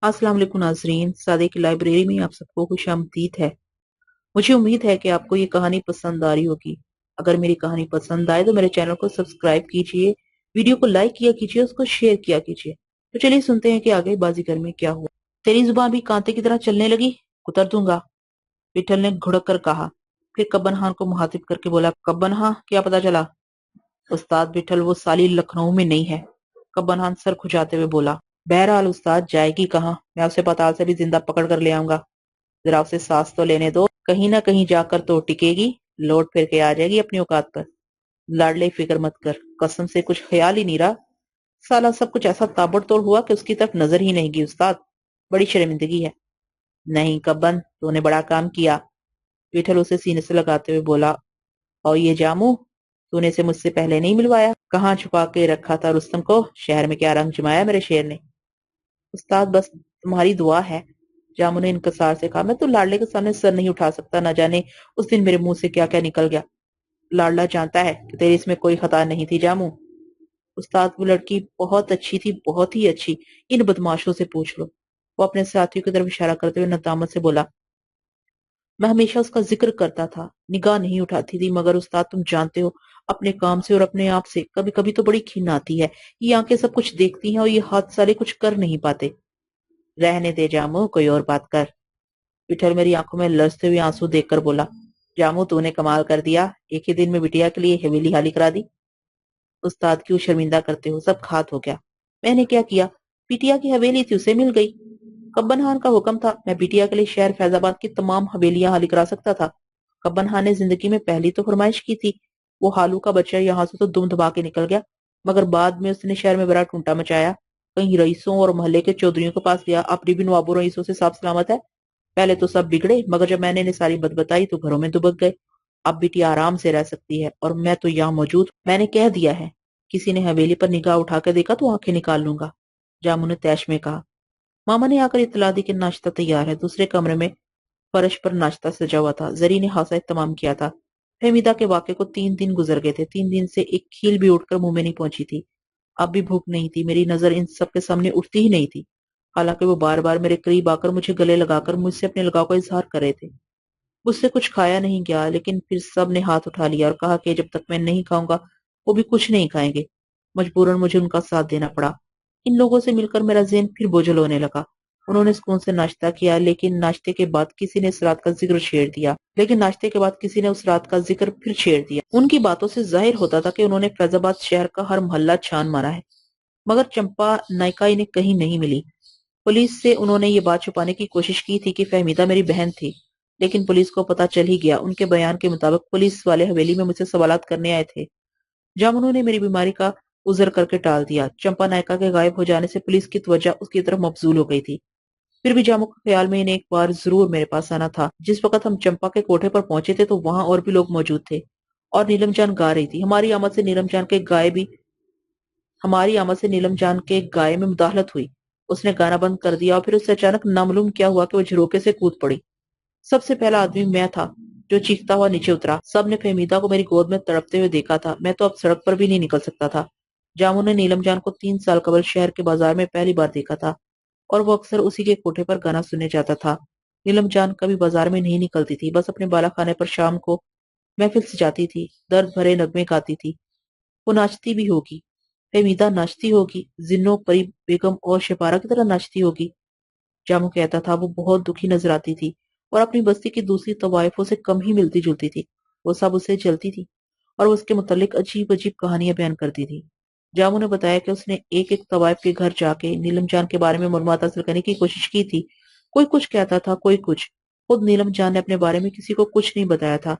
अस्सलाम वालेकुम नाजरीन, सादे की लाइब्रेरी में आप सबको खुश आमदीद है। मुझे उम्मीद है कि आपको ये कहानी पसंद आ रही होगी। अगर मेरी कहानी पसंद आए तो मेरे चैनल को सब्सक्राइब कीजिए, वीडियो को लाइक किया कीजिए, उसको शेयर किया कीजिए। तो चलिए सुनते हैं कि आगे बाजीगर में क्या हुआ। तेरी जुबान भी कांटे की तरह चलने लगी, कुतर दूंगा, विठल ने घुड़क कर कहा। फिर कब्बन खान को मुखातिब करके बोला, कब्बन खां, क्या पता चला? उस्ताद विठल, वो साली लखनऊ में नहीं है, कब्बन खान सर खुजाते हुए बोला। बहरहाल उस्ताद जाएगी कहाँ? मैं उसे पताल से भी जिंदा पकड़ कर ले आऊंगा। जरा उसे सांस तो लेने दो, कहीं ना कहीं जाकर तो टिकेगी, लौट फिर के आ जाएगी अपनी औकात पर। लाडले फिक्र मत कर, कसम से कुछ ख्याल ही नहीं रहा। साला सब कुछ ऐसा ताबड़तोड़ हुआ कि उसकी तरफ नजर ही नहीं गई उस्ताद। बड़ी शर्मिंदगी है। नहीं कब्बन, तूने बड़ा काम किया, विठल उसे सीने से लगाते हुए बोला। और ये जामू, तूने इसे मुझसे पहले नहीं मिलवाया? कहाँ छुपा के रखा था रुस्तम को? शहर में क्या रंग जमाया मेरे शेर ने? उस्ताद बस तुम्हारी दुआ है, जामू ने इनकसार से कहा। मैं तो लाडले के सामने सर नहीं उठा सकता, न जाने उस दिन मेरे मुंह से क्या क्या निकल गया। लाडला जानता है कि तेरी इसमें कोई खता नहीं थी जामू। उस्ताद, वो लड़की बहुत अच्छी थी, बहुत ही अच्छी। इन बदमाशों से पूछ लो। वो अपने साथियों की तरफ इशारा करते हुए नदामत से बोला। मैं हमेशा उसका जिक्र करता था, निगाह नहीं उठाती थी, मगर उस्ताद तुम जानते हो, अपने काम से और अपने आप से कभी कभी तो बड़ी घिन आती है। ये आंखें सब कुछ देखती हैं और ये हाथ साले कुछ कर नहीं पाते। रहने दे जामू, कोई और बात कर, विठल मेरी आंखों में लरसते हुए आंसू देखकर बोला। जामू, तूने कमाल कर दिया, एक ही दिन में बिटिया के लिए हवेली खाली करा दी। उस्ताद, क्यों शर्मिंदा करते हो? सब खात हो गया। मैंने क्या किया? बिटिया की हवेली थी, उसे मिल गई। कब्बन खान का हुक्म था, मैं बिटिया के लिए शहर फैजाबाद की तमाम हवेलियां खाली करा सकता था। कब्बन खान ने जिंदगी में पहली तो फरमाइश की थी। वो हालू का बच्चा यहाँ से तो दुम दबा के निकल गया, मगर बाद में उसने शहर में बड़ा टूंटा मचाया। कहीं रईसों और मोहल्ले के चौधरियों के पास गया, अपनी भी नवाबों रईसों से साफ सलामत है। पहले तो सब बिगड़े, मगर जब मैंने इन्हें सारी बत बताई तो घरों में दुबक गए। अब बिटिया आराम से रह सकती है और मैं तो यहाँ मौजूद। मैंने कह दिया है, किसी ने हवेली पर निगाह उठा कर देखा तो आंखें निकाल लूंगा। जामू ने तैश में कहा। मामा ने आकर इत्तला दी कि नाश्ता तैयार है। दूसरे कमरे में फर्श पर नाश्ता सजा हुआ था। जरी ने हासा तमाम किया था। फहमीदा के वाक़े को 3 दिन गुजर गए थे। 3 दिन से एक खील भी उठकर मुंह में नहीं पहुंची थी। अब भी भूख नहीं थी, मेरी नजर इन सब के सामने उठती ही नहीं थी। हालांकि वो बार बार मेरे करीब आकर मुझे गले लगाकर मुझसे अपने लगाव का इजहार कर रहे थे। मुझसे कुछ खाया नहीं गया, लेकिन फिर सब ने हाथ उठा लिया और कहा कि जब तक मैं नहीं खाऊंगा वो भी कुछ नहीं खाएंगे। मजबूरन मुझे उनका साथ देना पड़ा। इन लोगों से मिलकर मेरा ज़हन फिर बोझल होने लगा। उन्होंने सुकून से नाश्ता किया, लेकिन नाश्ते के बाद किसी ने उस रात का जिक्र छेड़ दिया। उनकी बातों से जाहिर होता था कि उन्होंने फैजाबाद शहर का हर मोहल्ला छान मारा है, मगर चंपा नायका इन्हें कहीं नहीं मिली। पुलिस से उन्होंने ये बात छुपाने की कोशिश की थी कि फहमीदा मेरी बहन थी, लेकिन पुलिस को पता चल ही गया। उनके बयान के मुताबिक पुलिस वाले हवेली में मुझसे सवालात करने आए थे। जामुनू ने मेरी बीमारी का उजर करके टाल दिया। चंपा नायका के गायब हो जाने से पुलिस की तवज्जो उसकी तरफ मबजूल हो गई थी। फिर भी जामू के ख्याल में इन्हें एक बार जरूर मेरे पास आना था। जिस वक्त हम चंपा के कोठे पर पहुंचे थे तो वहां और भी लोग मौजूद थे और नीलम जान गा रही थी। हमारी आमद से नीलम जान के गाय में मुदाखलत हुई। उसने गाना बंद कर दिया और फिर उससे अचानक नामालूम क्या हुआ कि वो झरोके से कूद पड़ी। सबसे पहला आदमी मैं था जो चीखता हुआ नीचे उतरा। सब ने फहमीदा को मेरी गोद में तड़पते हुए देखा था। मैं तो अब सड़क पर भी नहीं निकल सकता था। जामू ने नीलम जान को 3 साल कबल शहर के बाजार में पहली बार देखा था और वो अक्सर उसी के कोठे पर गाना सुनने जाता था। नीलम जान कभी बाजार में नहीं निकलती थी, बस अपने बाला खाने पर शाम को महफिल सजाती थी, दर्द भरे नगमे गाती थी। वो नाचती भी होगी, फहमीदा नाचती होगी, जिन्नो परी बेगम और शिपारा की तरह नाचती होगी। जामू कहता था वो बहुत दुखी नजर आती थी और अपनी बस्ती की दूसरी तवाइफों से कम ही मिलती जुलती थी। वो सब उसे जलती थी और वो उसके मुतालिक अजीब अजीब कहानियां बयान करती थी। जामू ने बताया कि उसने एक एक तवाइफ के घर जाके नीलम जान के बारे में मालूमात हासिल करने की कोशिश की थी। कोई कुछ कहता था, कोई कुछ। खुद नीलम जान ने अपने बारे में किसी को कुछ नहीं बताया था।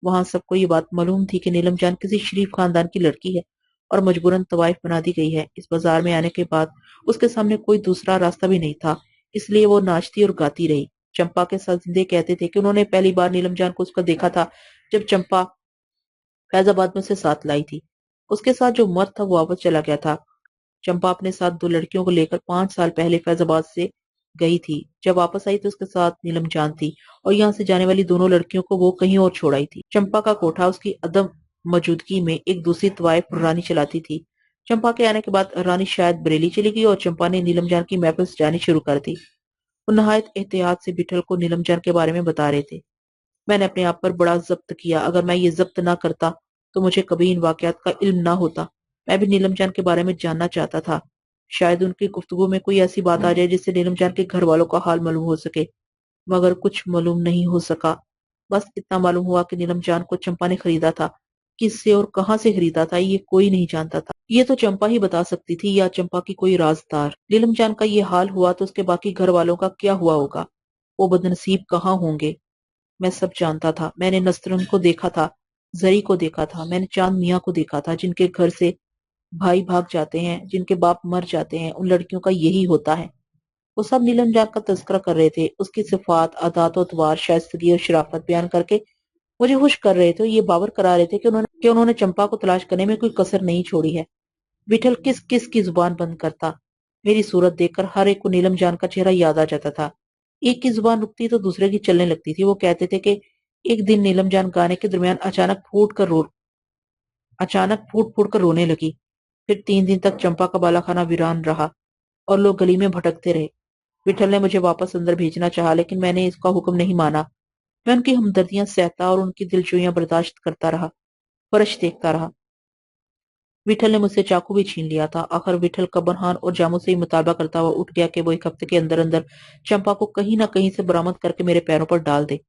वहां सबको ये बात मालूम थी कि नीलम जान किसी शरीफ खानदान की लड़की है और मजबूरन तवाइफ बना दी गई है। इस बाजार में आने के बाद उसके सामने कोई दूसरा रास्ता भी नहीं था, इसलिए वो नाचती और गाती रही। चंपा के सजिंदे कहते थे कि उन्होंने पहली बार नीलम जान को उसका देखा था जब चंपा फैजाबाद में उसे साथ लाई थी। उसके साथ जो मर्द था वो वापस चला गया था। चंपा अपने साथ 2 लड़कियों को लेकर 5 साल पहले फैजाबाद से गई थी। जब वापस आई तो उसके साथ नीलम जान थी और यहाँ से जाने वाली दोनों लड़कियों को वो कहीं और छोड़ आई थी। चंपा का कोठा उसकी अदम मौजूदगी में एक दूसरी तवाइफ रानी चलाती थी। चंपा के आने के बाद रानी शायद बरेली चली गई और चंपा ने नीलम जान की महफिल सजानी शुरू कर दी। वो नहायत एहतियात से बिठल को नीलम जान के बारे में बता रहे थे। मैंने अपने आप पर बड़ा जब्त किया, अगर मैं ये जब्त ना करता तो मुझे कभी इन वाकयात का इल्म ना होता। मैं भी नीलम जान के बारे में जानना चाहता था। शायद उनकी गुफ्तगू में कोई ऐसी बात आ जाए जिससे नीलम जान के घर वालों का हाल मालूम हो सके, मगर कुछ मालूम नहीं हो सका। बस इतना मालूम हुआ कि नीलम जान को चंपा ने खरीदा था। किससे और कहां से खरीदा था ये कोई नहीं जानता था। ये तो चंपा ही बता सकती थी, या चंपा की कोई राजदार। नीलम जान का ये हाल हुआ तो उसके बाकी घर वालों का क्या हुआ होगा? वो बदनसीब कहाँ होंगे? मैं सब जानता था। मैंने नस्तरन को देखा था, जरी को देखा था, मैंने चांद मियाँ को देखा था, जिनके घर से भाई भाग जाते हैं, जिनके बाप मर जाते हैं, उन लड़कियों का यही होता है। वो सब नीलम जान का तस्करा कर रहे थे, उसकी सिफात, आदात अतवार, शाइस्तगी और शराफत बयान करके मुझे खुश कर रहे थे। ये बावर करा रहे थे कि उन्होंने चंपा को तलाश करने में कोई कसर नहीं छोड़ी है। विठल किस किस की जुबान बंद करता। मेरी सूरत देखकर हर एक को नीलम जान का चेहरा याद आ जाता था। एक की जुबान रुकती तो दूसरे की चलने लगती थी। वो कहते थे कि एक दिन नीलम जान गाने के दरमियान अचानक फूट फूट कर रोने लगी। फिर 3 दिन तक चंपा का बालाखाना वीरान रहा और लोग गली में भटकते रहे। विठल ने मुझे वापस अंदर भेजना चाहा, लेकिन मैंने इसका हुक्म नहीं माना। मैं उनकी हमदर्दियां सहता और उनकी दिलजोइयां बर्दाश्त करता रहा, फर्श देखता रहा। विठल ने मुझसे चाकू भी छीन लिया था। आखिर विठल कब्रहान और जामू से ही मुतालबा करता हुआ उठ गया कि वो 1 हफ्ते के अंदर अंदर चंपा को कहीं ना कहीं से बरामद करके मेरे पैरों पर डाल दे।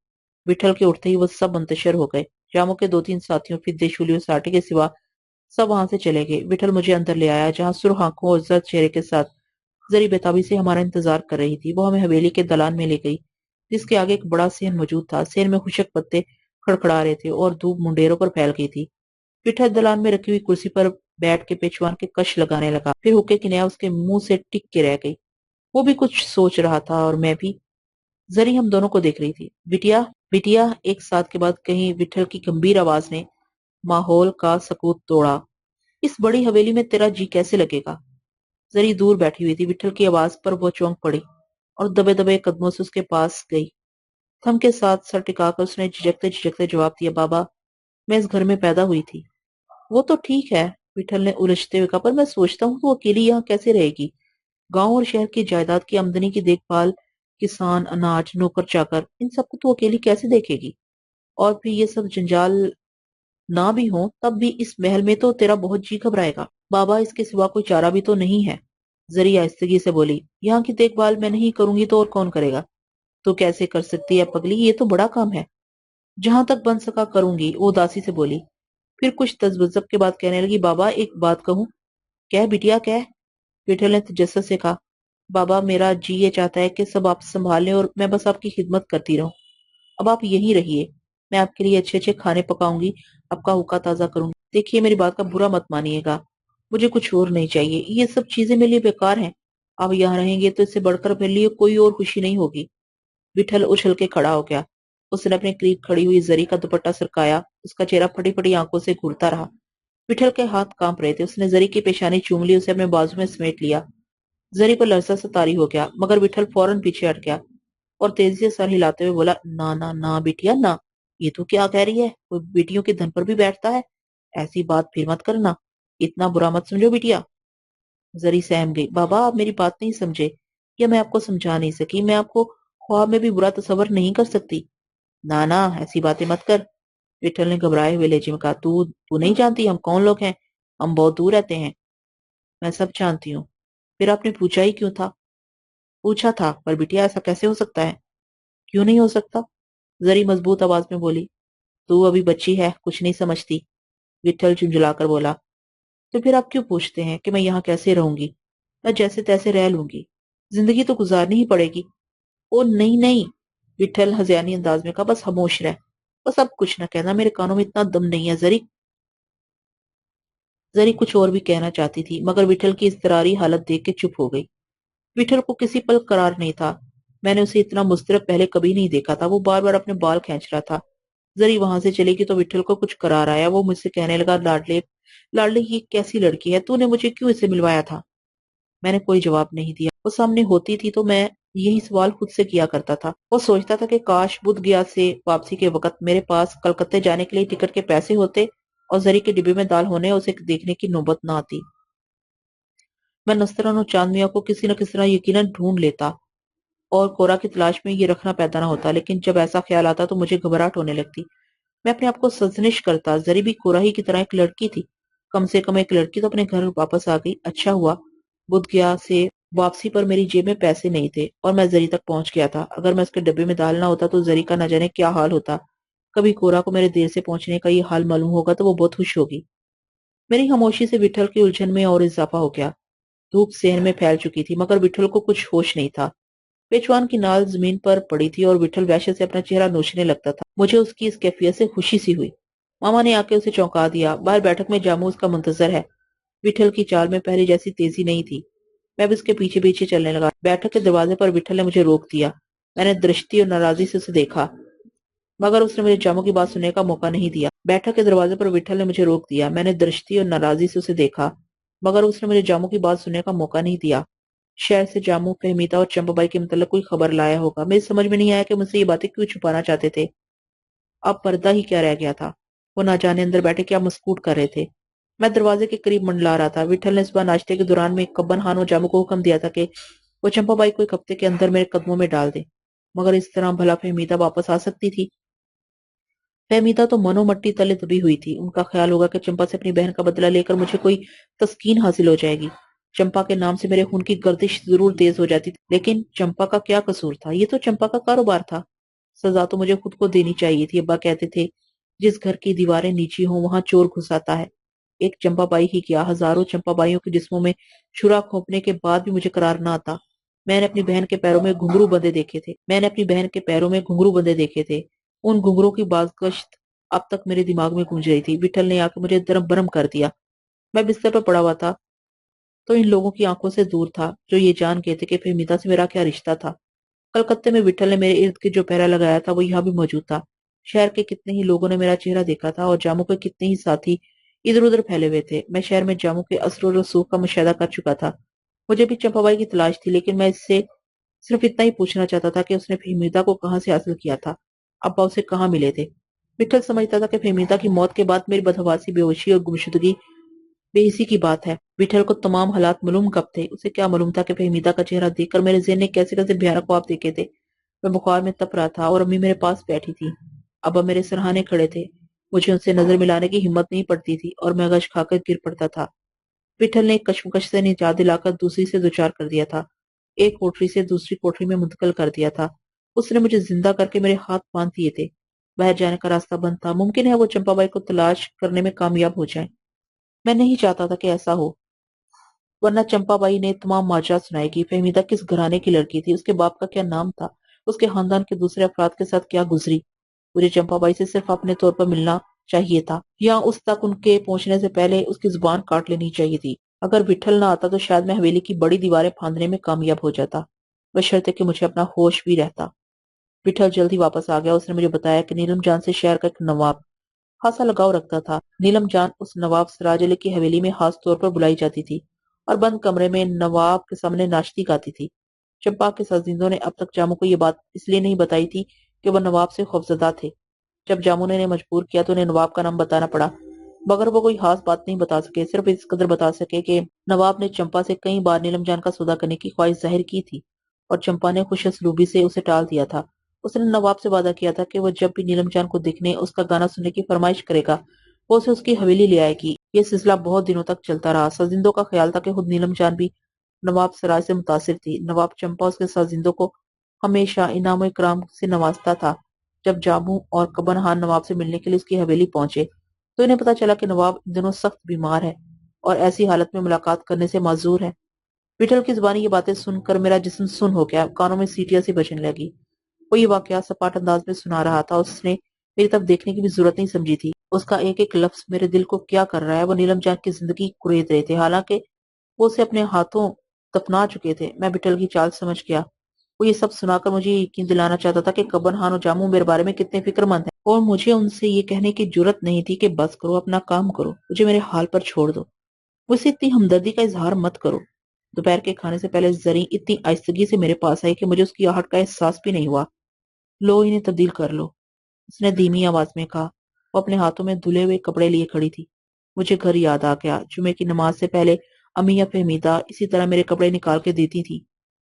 विठल के उठते ही वो सब मुंतशिर हो गए। जामू के 2-3 साथियों, फिद्दे, शूली और साटे के सिवा सब वहां से चले गए। विठल मुझे अंदर ले आया, जहां सुर्ख आंखों और जर्द चेहरे के साथ जरी बेताबी से हमारा इंतजार कर रही थी। वो हमें हवेली के दलान में ले गई, जिसके आगे एक बड़ा सेन मौजूद था। सेन में खुशक पत्ते खड़खड़ा रहे थे और धूप मुंडेरों पर फैल गई थी। विठल दलान में रखी हुई कुर्सी पर बैठ के पेचवान के कश लगाने लगा। फिर हुक्के की नया उसके मुंह से टिक के रह गई। वो भी कुछ सोच रहा था और मैं भी। जरी हम दोनों को देख रही थी। बिटिया, बिटिया, एक साथ के बाद कहीं विठल की गंभीर आवाज ने माहौल का सकूत तोड़ा। इस बड़ी हवेली में तेरा जी कैसे लगेगा? जरी दूर बैठी हुई थी। विठल की आवाज पर वो चौंक पड़ी और दबे दबे कदमों से उसके पास गई। थम के साथ सर टिकाकर उसने झिझकते झिझकते जवाब दिया, बाबा, मैं इस घर में पैदा हुई थी। वो तो ठीक है, विठल ने उलझते हुए कहा, पर मैं सोचता हूँ वो अकेली यहाँ कैसे रहेगी? गांव और शहर की जायदाद की आमदनी की देखभाल, किसान, अनाज, नौकर चाकर, इन सबको तो अकेली कैसे देखेगी? और फिर ये सब जंजाल ना भी हो तब भी इस महल में तो तेरा बहुत जी घबराएगा। बाबा, इसके सिवा कोई चारा भी तो नहीं है। जरी आहिस्तगी से बोली, यहाँ की देखभाल मैं नहीं करूंगी तो और कौन करेगा? तो कैसे कर सकती है पगली, ये तो बड़ा काम है। जहां तक बन सका करूंगी, वो उदासी से बोली। फिर कुछ तजबजब के बाद कहने लगी, बाबा एक बात कहूँ? कह बिटिया कह, विठल ने तजस्सुस से कहा। बाबा, मेरा जी ये चाहता है कि सब आप संभाल लें और मैं बस आपकी खिदमत करती रहूं। अब आप यहीं रहिए, मैं आपके लिए अच्छे अच्छे खाने पकाऊंगी, आपका हुक्का ताजा करूंगी। देखिए, मेरी बात का बुरा मत मानिएगा, मुझे कुछ और नहीं चाहिए, ये सब चीजें मेरे लिए बेकार हैं। आप यहाँ रहेंगे तो इससे बढ़कर मेरे लिए कोई और खुशी नहीं होगी। विठल उछल के खड़ा हो गया। उसने अपने करीब खड़ी हुई जरी का दुपट्टा सरकाया। उसका चेहरा फटी फटी आंखों से घूरता रहा। विठल के हाथ कांप रहे थे। उसने जरी की पेशानी चूम ली, उसे अपने बाजू में समेट लिया। जरी पर लरसा सा तारी हो गया, मगर विठल फौरन पीछे हट गया और तेजी से सर हिलाते हुए बोला, ना ना ना बिटिया ना, ये तो क्या कह रही है? कोई बेटियों के धन पर भी बैठता है? ऐसी बात फिर मत करना, इतना बुरा मत समझो बिटिया। जरी सहम गई। बाबा, आप मेरी बात नहीं समझे, या मैं आपको समझा नहीं सकी। मैं आपको ख्वाब में भी बुरा तस्वर नहीं कर सकती। ना ना, ऐसी बातें मत कर, विठल ने घबराए हुए लहजे में कहा। तू तू नहीं जानती हम कौन लोग हैं? हम बहुत दूर रहते हैं। मैं सब जानती हूँ। फिर आपने पूछा ही क्यों था? पूछा था, पर बिटिया ऐसा कैसे हो सकता है? क्यों नहीं हो सकता? जरी मजबूत आवाज में बोली। तू अभी बच्ची है, कुछ नहीं समझती। विठल झुंझुलाकर बोला। तो फिर आप क्यों पूछते हैं कि मैं यहाँ कैसे रहूंगी? मैं जैसे तैसे रह लूंगी, जिंदगी तो गुजारनी ही पड़ेगी। ओ नहीं नहीं, विठल हज़ियानी अंदाज में कहा, बस खामोश रह, बस अब कुछ न कहना, मेरे कानों में इतना दम नहीं है। जरी जरी कुछ और भी कहना चाहती थी, मगर विठल की इज़्तिरारी हालत देख के चुप हो गई। विठल को किसी पल करार नहीं था। मैंने उसे इतना मुस्तरब पहले कभी नहीं देखा था। वो बार बार अपने बाल खींच रहा था। जरी वहां से चली गई तो विठल को कुछ करार आया। वो मुझसे कहने लगा, लाडले लाडले, ये कैसी लड़की है? तूने मुझे क्यों इसे मिलवाया था? मैंने कोई जवाब नहीं दिया। वो सामने होती थी तो मैं यही सवाल खुद से किया करता था। वो सोचता था कि काश बुध गया से वापसी के वक्त मेरे पास कलकत्ते जाने के लिए टिकट के पैसे होते और जरी के डिब्बे में दाल होने उसे देखने की नौबत ना आती। میں नस्तरन और चांद मियां को किसी न किसी तरह यकीनन ढूंढ लेता और कोरा की तलाश में ये रखना पैदा ना होता, लेकिन जब ऐसा ख्याल आता तो मुझे घबराहट होने लगती। मैं अपने आप को सजनिश करता, जरी भी कोरा ही की तरह एक लड़की थी, कम से कम एक लड़की तो अपने घर वापस आ गई। अच्छा हुआ बुध गया से वापसी पर मेरी जेब में पैसे नहीं थे और मैं जरी तक पहुंच गया था। अगर मैं उसके डब्बे में दाल ना होता तो जरी का न जाने क्या हाल होता। कभी कोरा को मेरे देर से पहुंचने का ये हाल मालूम होगा तो वो बहुत खुश होगी। मेरी खामोशी से विठल की उलझन में और इजाफा हो गया। धूप सेहन में फैल चुकी थी, मगर विठल को कुछ होश नहीं था। पेचवान की नाल जमीन पर पड़ी थी और विठल वैसे से अपना चेहरा नोचने लगता था। मुझे उसकी इस कैफियत से खुशी सी हुई। मामा ने आके उसे चौंका दिया। बाहर बैठक में जामू उसका मुंतजर है। विठल की चाल में पहले जैसी तेजी नहीं थी। मैं भी उसके पीछे पीछे चलने लगा। बैठक के दरवाजे पर विठल ने मुझे रोक दिया। मैंने दृष्टि और नाराजगी से उसे देखा, मगर उसने मुझे जामू की बात सुनने का मौका नहीं दिया। बैठक के दरवाजे पर विठल ने मुझे रोक दिया। मैंने दृष्टि और नाराजगी से उसे देखा, मगर उसने मुझे जामू की बात सुनने का मौका नहीं दिया। शहर से जामू, फहमीदा और चंपाबाई के मतलब कोई खबर लाया होगा। मेरी समझ में नहीं आया कि मुझसे ये बातें क्यों छुपाना चाहते थे। अब पर्दा ही क्या रह गया था। वो ना जाने अंदर बैठे क्या मस्कूट कर रहे थे। मैं दरवाजे के करीब मंडला रहा था। विठल ने सुबह नाश्ते के दौरान में कब्बन खान और जामू को हुक्म दिया था कि वो चंपाबाई को एक हफ्ते के अंदर मेरे कदमों में डाल दे, मगर इस तरह भला फहमीदा वापस आ सकती थी। फहमीदा तो मनोमट्टी तले दबी हुई थी। उनका ख्याल होगा कि चंपा से अपनी बहन का बदला लेकर मुझे कोई तस्कीन हासिल हो जाएगी। चंपा के नाम से मेरे खून की गर्दिश जरूर तेज हो जाती थी, लेकिन चंपा का क्या कसूर था। ये तो चंपा का कारोबार था। सजा तो मुझे खुद को देनी चाहिए थी। अब्बा कहते थे, जिस घर की दीवारें नीची हों वहां चोर घुस आता है। एक चंपाबाई ही क्या, हजारों चंपाबाइयों के जिस्मों में छुरा खोपने के बाद भी मुझे करार ना आता। मैंने अपनी बहन के पैरों में घुंघरू बंधे देखे थे। उन घुंघरू की बाजगश्त अब तक मेरे दिमाग में गूंज रही थी। विठल ने आके मुझे दरम बरम कर दिया। मैं बिस्तर पर पड़ा हुआ था तो इन लोगों की आंखों से दूर था जो ये जान गए थे कि फहमीदा से मेरा क्या रिश्ता था। कलकत्ते में विठल ने मेरे इर्द गिर्द जो पहरा लगाया था वो यहाँ भी मौजूद था। शहर के कितने ही लोगों ने मेरा चेहरा देखा था और जामू के कितने ही साथी इधर उधर फैले हुए थे। मैं शहर में जामू के असर और रसूख का मुशाहिदा कर चुका था। मुझे भी चंपाबाई की तलाश थी, लेकिन मैं इससे सिर्फ इतना ही पूछना चाहता था कि उसने फहमीदा को कहाँ से हासिल किया था, अब्बा उसे कहाँ मिले थे। विठल समझता था कि फहमीदा की मौत के बाद मेरी बदहवासी, बेहोशी और गुमशुदगी बेहिसी की बात है। विठल को तमाम हालात मालूम कब थे। उसे क्या मालूम था कि फहमीदा का चेहरा देखकर मेरे ज़हन ने कैसे कैसे भयानक ख्वाब देखे थे। मैं बुखार में तप रहा था और अम्मी मेरे पास बैठी थी। अब्बा मेरे सरहाने खड़े थे। मुझे उनसे नजर मिलाने की हिम्मत नहीं पड़ती थी और मैं गश खाकर गिर पड़ता था। विठल ने एक कशमकश से निजात दिलाकर दूसरी से दुचार कर दिया था। एक कोठरी से दूसरी कोठरी में मुंतकिल कर दिया था। उसने मुझे जिंदा करके मेरे हाथ बांध दिए थे। बाहर जाने का रास्ता बंद था। मुमकिन है वो चंपाबाई को तलाश करने में कामयाब हो जाए। मैं नहीं चाहता था कि ऐसा हो, वरना चंपाबाई ने तमाम माजरा सुनाएगी। फहमीदा किस घराने की लड़की थी, उसके बाप का क्या नाम था, उसके खानदान के दूसरे अफराद के साथ क्या गुजरी। मुझे चंपाबाई से सिर्फ अपने तौर पर मिलना चाहिए था, या उस तक उनके पहुंचने से पहले उसकी जुबान काट लेनी चाहिए थी। अगर विठल ना आता तो शायद मैं हवेली की बड़ी दीवारें फांदने में कामयाब हो जाता, बशर्ते कि मुझे अपना होश भी रहता। विठल जल्दी वापस आ गया। उसने मुझे बताया कि नीलम जान से शहर का एक नवाब खासा लगाव रखता था। नीलम जान उस नवाब सिराज अली की हवेली में खास तौर पर बुलाई जाती थी और बंद कमरे में नवाब के सामने नाचती गाती थी। चंपा के साजिंदों ने अब तक जामू को ये बात इसलिए नहीं बताई थी कि वह नवाब से खौफजदा थे। जब जामू ने इन्हें मजबूर किया तो उन्हें नवाब का नाम बताना पड़ा, मगर वो कोई खास बात नहीं बता सके। सिर्फ इस कदर बता सके कि नवाब ने चंपा से कई बार नीलम जान का सौदा करने की ख्वाहिश जाहिर की थी और चंपा ने खुश असलूबी से उसे टाल दिया था। उसने नवाब से वादा किया था कि वह जब भी नीलम जान को दिखने उसका गाना सुनने की फरमाइश करेगा वो उसे उसकी हवेली ले आएगी। ये सिलसिला बहुत दिनों तक चलता रहा। साजिंदों का ख्याल था कि खुद नीलम जान भी नवाब सराय से मुतासिर थी। नवाब चंपा उसके साजिंदों को हमेशा इनाम इकराम से नवाजता था। जब जामू और कबन खान नवाब से मिलने के लिए उसकी हवेली पहुंचे तो इन्हें पता चला कि नवाब इन दिनों सख्त बीमार है और ऐसी हालत में मुलाकात करने से माजूर है। विठल की जुबानी ये बातें सुनकर मेरा जिस्म सुन हो गया, कानों में सीटियां सी बजने लगी। वो ये वाकया सपाट अंदाज में सुना रहा था। उसने मेरी तरफ देखने की भी जरूरत नहीं समझी थी। उसका एक एक लफ्ज मेरे दिल को क्या कर रहा है। वो नीलम जान की जिंदगी कुरेद रहे थे, हालांकि वो उसे अपने हाथों दफना चुके थे। मैं बिटल की चाल समझ गया। वो ये सब सुनाकर मुझे यकीन दिलाना चाहता था कि कब्बन खान और जामू मेरे बारे में कितने फिक्रमंद हैं, और मुझे उनसे ये कहने की जुर्रत नहीं थी कि बस करो, अपना काम करो, मुझे मेरे हाल पर छोड़ दो, मुझसे इतनी हमदर्दी का इजहार मत करो। दोपहर के खाने से पहले जरी इतनी आहिस्तगी से मेरे पास आई कि मुझे उसकी आहट का एहसास भी नहीं हुआ। लो, इन्हें तब्दील कर लो, उसने धीमी आवाज में कहा। वो अपने हाथों में धुले हुए कपड़े लिए खड़ी थी। मुझे घर याद आ गया। जुमे की नमाज से पहले امی یا فہمیدہ اسی طرح میرے کپڑے نکال کے دیتی تھی۔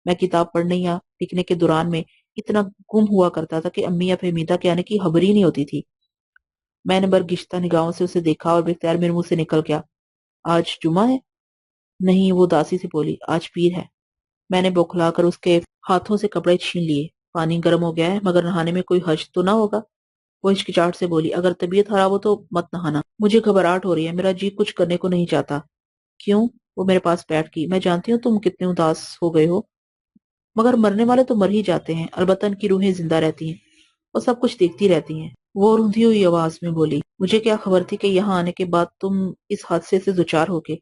میں کتاب پڑھنے یا لکھنے کے دوران میں اتنا گم ہوا کرتا تھا کہ امی یا فہمیدہ کے آنے کی خبر ہی نہیں ہوتی تھی۔ میں نے برگشتہ نگاہوں سے اسے دیکھا اور باختیار میرے منہ سے نکل گیا، آج جمعہ ہے؟ نہیں، وہ اداسی سے بولی، آج پیر ہے۔ میں نے بوکھلا کر اس کے ہاتھوں سے کپڑے چھین لیے۔ پانی گرم ہو گیا ہے، مگر نہانے میں کوئی حرج تو نہ ہوگا؟ وہ ہچکچاہٹ سے بولی، اگر طبیعت خراب ہو تو مت نہانا، مجھے گھبراہٹ ہو رہی ہے، میرا جی کچھ کرنے کو نہیں چاہتا۔ کیوں؟ وہ میرے پاس بیٹھ گئی، میں جانتی ہوں تم کتنے اداس ہو گئے ہو، مگر مرنے والے تو مر ہی جاتے ہیں، البتہ ان کی روحیں زندہ رہتی ہیں، وہ سب کچھ دیکھتی رہتی ہیں۔ وہ روندھی ہوئی آواز میں بولی، مجھے کیا خبر تھی کہ یہاں آنے کے بعد تم اس حادثے سے دوچار ہوگے؟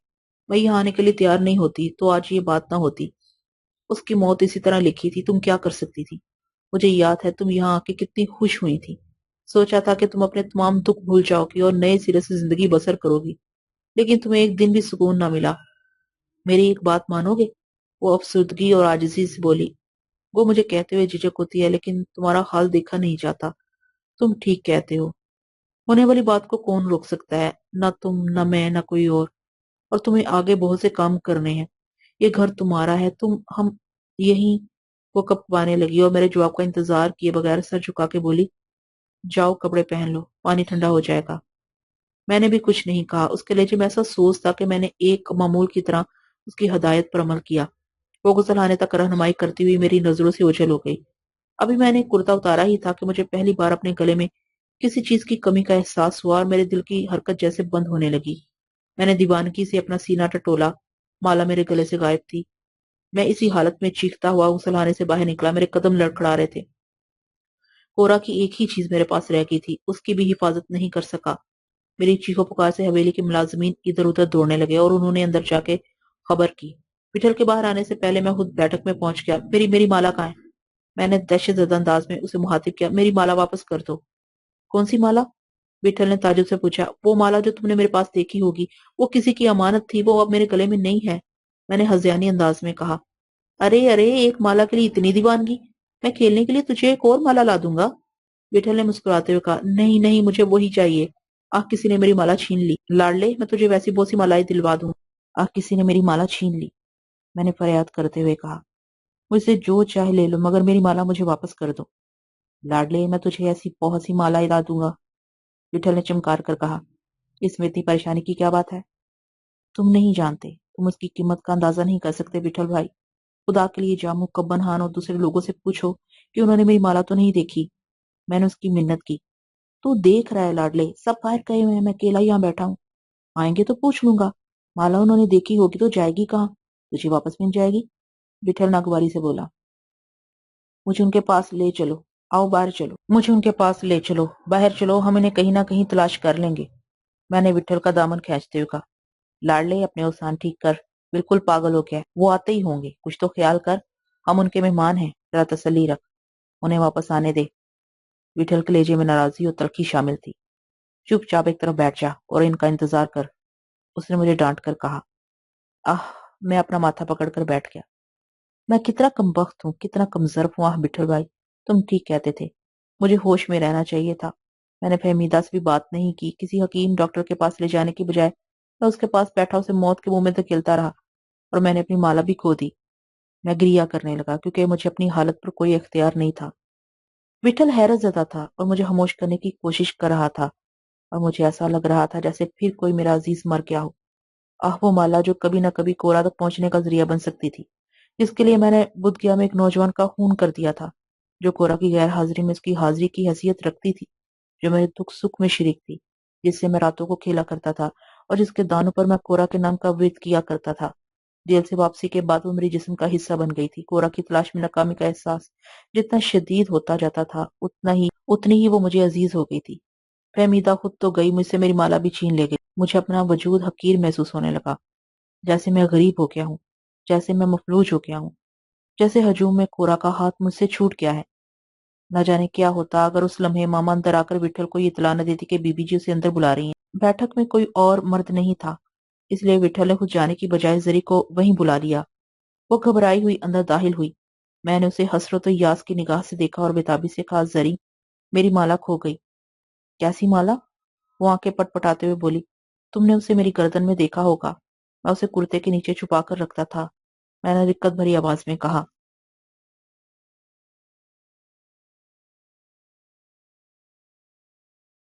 میں یہاں آنے کے لیے تیار نہیں ہوتی تو آج یہ بات نہ ہوتی۔ اس کی موت اسی طرح لکھی تھی، تم کیا کر سکتی تھی؟ مجھے یاد ہے تم یہاں آ کے کتنی خوش ہوئی تھی، سوچا تھا کہ تم اپنے تمام دکھ بھول جاؤ گی اور نئے سرے سے زندگی بسر کرو گی، لیکن تمہیں ایک دن بھی سکون نہ ملا۔ میری ایک بات مانو گے؟ وہ افسردگی اور عاجزی سے بولی۔ وہ مجھے کہتے ہوئے جھجک ہوتی ہے، لیکن تمہارا حال دیکھا نہیں جاتا۔ تم ٹھیک کہتے ہو، ہونے والی بات کو کون روک سکتا ہے؟ نہ تم، نہ میں، نہ کوئی اور تمہیں آگے بہت سے کام کرنے ہیں۔ یہ گھر تمہارا ہے، ہم یہیں۔ وہ کب پانے لگی اور میرے جواب کا انتظار کیے بغیر سر جھکا کے بولی، جاؤ کپڑے پہن لو، پانی ٹھنڈا ہو جائے گا۔ میں نے بھی کچھ نہیں کہا، اس کے لہجے میں ایسا سوز تھا کہ میں نے ایک معمول کی طرح اس کی ہدایت پر عمل کیا۔ وہ غسل خانے تک رہنمائی کرتی ہوئی میری نظروں سے اوجھل ہو گئی۔ ابھی میں نے کرتا اتارا ہی تھا کہ مجھے پہلی بار اپنے گلے میں کسی چیز کی کمی کا احساس ہوا اور میرے دل کی حرکت جیسے بند ہونے لگی۔ میں نے دیوانگی سے اپنا سینہ ٹٹولا، مالا میرے گلے سے غائب تھی۔ میں اسی حالت میں چیختا ہوا غسل خانے سے باہر نکلا، میرے قدم لڑکھڑا رہے تھے۔ کورا کی ایک ہی چیز میرے پاس رہ گئی تھی، اس کی بھی حفاظت نہیں کر سکا۔ میری چیخو پکار سے حویلی کے ملازمین ادھر ادھر دوڑنے لگے اور انہوں نے اندر جا کے خبر کی۔ پٹھل کے باہر آنے سے پہلے میں خود بیٹھک میں پہنچ گیا۔ میری مالا کہاں ہے؟ میں نے دہشت زدہ انداز میں اسے مخاطب کیا، میری مالا واپس کر دو۔ کون سی مالا؟ پٹھل نے تعجب سے پوچھا۔ وہ مالا جو تم نے میرے پاس دیکھی ہوگی، وہ کسی کی امانت تھی، وہ اب میرے گلے میں نہیں ہے، میں نے ہذیانی انداز میں کہا۔ ارے ایک مالا کے لیے اتنی دیوانگی؟ میں کھیلنے کے لیے تجھے ایک اور مالا لا دوں گا۔ پٹھل نے مسکراتے ہوئے کہا، نہیں نہیں، مجھے وہی چاہیے۔ کسی نے میری مالا چھین لی۔ لاڈلے، میں تجھے ویسی بہت سی مالائیں دلوا دوں۔ کسی نے میری مالا چھین لی، میں نے فریاد کرتے ہوئے کہا۔ مجھ سے جو چاہے لے لو، مگر میری مالا مجھے واپس کر دو۔ لاڈلے، میں تجھے ایسی بہت سی مالائیں لا دوں گا، پٹھل نے چمکار کر کہا۔ اس میں اتنی پریشانی کی کیا بات ہے؟ تم نہیں جانتے، تم اس کی قیمت کا اندازہ نہیں کر سکتے پٹھل بھائی۔ خدا کے لیے جامو، کبن خان اور دوسرے لوگوں سے پوچھو کہ انہوں نے میری مالا تو نہیں دیکھی۔ میں نے اس کی منت کی۔ تو دیکھ رہا ہے لاڈلے، سب باہر گئے ہوئے ہیں، میں اکیلا یہاں بیٹھا ہوں، آئیں گے تو پوچھ لوں گا۔ مالا انہوں نے دیکھی ہوگی تو جائے گی کہاں؟ تجھے واپس مل جائے گی، پٹھل ناگواری سے بولا۔ مجھے ان کے پاس لے چلو، آؤ باہر چلو، مجھے ان کے پاس لے چلو، باہر چلو، ہم انہیں کہیں نہ کہیں تلاش کر لیں گے، میں نے پٹھل کا دامن کھینچتے ہوئے کہا۔ لاڈلے، اپنے اوسان ٹھیک کر، بالکل پاگل ہو گیا ہے، وہ آتے ہی ہوں گے، کچھ تو خیال کر، ہم ان کے مہمان ہیں، ذرا تسلی رکھ، انہیں واپس آنے دے۔ پٹھل کے لہجے میں ناراضی اور تلخی شامل تھی۔ چپ چاپ ایک طرف بیٹھ جا اور ان کا انتظار کر، اس نے مجھے ڈانٹ کر کہا۔ میں اپنا ماتھا پکڑ کر بیٹھ گیا۔ میں کتنا کمبخت ہوں، کتنا کمظرف ہوں۔ بٹھل بھائی، تم ٹھیک کہتے تھے، مجھے ہوش میں رہنا چاہیے تھا۔ میں نے فہمیدہ سے بھی بات نہیں کی، کسی حکیم ڈاکٹر کے پاس لے جانے کی بجائے میں اس کے پاس بیٹھا اسے موت کے منہ میں دھکیلتا رہا، اور میں نے اپنی مالا بھی کھو دی۔ میں گریا کرنے لگا کیونکہ مجھے اپنی حالت پر کوئی اختیار نہیں تھا۔ پٹھل حیرت زدہ تھا اور مجھے خاموش کرنے کی کوشش کر رہا تھا، اور مجھے ایسا لگ رہا تھا جیسے پھر کوئی میرا عزیز مر گیا ہو۔ وہ مالا جو کبھی نہ کبھی کورا تک پہنچنے کا ذریعہ بن سکتی تھی، جس کے لیے میں نے بدھ گیا میں ایک نوجوان کا خون کر دیا تھا، جو کورا کی غیر حاضری میں اس کی حاضری کی حیثیت رکھتی تھی، جو میرے دکھ سکھ میں شریک تھی، جس سے میں راتوں کو کھیلا کرتا تھا اور جس کے دانوں پر میں کورا کے نام کا ورد کیا کرتا تھا۔ جیل سے واپسی کے بعد وہ میری جسم کا حصہ بن گئی تھی۔ کورا کی تلاش میں ناکامی کا احساس جتنا شدید ہوتا جاتا تھا، اتنی ہی وہ مجھے عزیز ہو گئی تھی۔ فہمیدہ خود تو گئی، مجھ سے میری مالا بھی چھین لے گئی۔ مجھے اپنا وجود حقیر محسوس ہونے لگا، جیسے میں غریب ہو گیا ہوں، جیسے میں مفلوج ہو گیا ہوں، جیسے ہجوم میں کورا کا ہاتھ مجھ سے چھوٹ گیا ہے۔ نہ جانے کیا ہوتا اگر اس لمحے ماما اندر آ کر وٹھل کو یہ اطلاع نہ دیتی کہ بی بی جی اسے اندر بلا رہی ہیں۔ بیٹھک میں کوئی اور مرد نہیں تھا، اس لیے وٹھل نے خود جانے کی بجائے زری کو وہیں بلا لیا۔ وہ گھبرائی ہوئی اندر داخل ہوئی۔ میں نے اسے حسرت و یاس کی نگاہ سے دیکھا اور بےتابی سے کہا، زری، میری مالا کھو گئی۔ کیسی مالا؟ وہ آنکھیں پٹ پٹاتے ہوئے بولی، تم نے اسے میری گردن میں دیکھا ہوگا۔ मैं उसे कुर्ते के नीचे छुपा कर रखता था। मैंने दिक्कत भरी आवाज में कहा।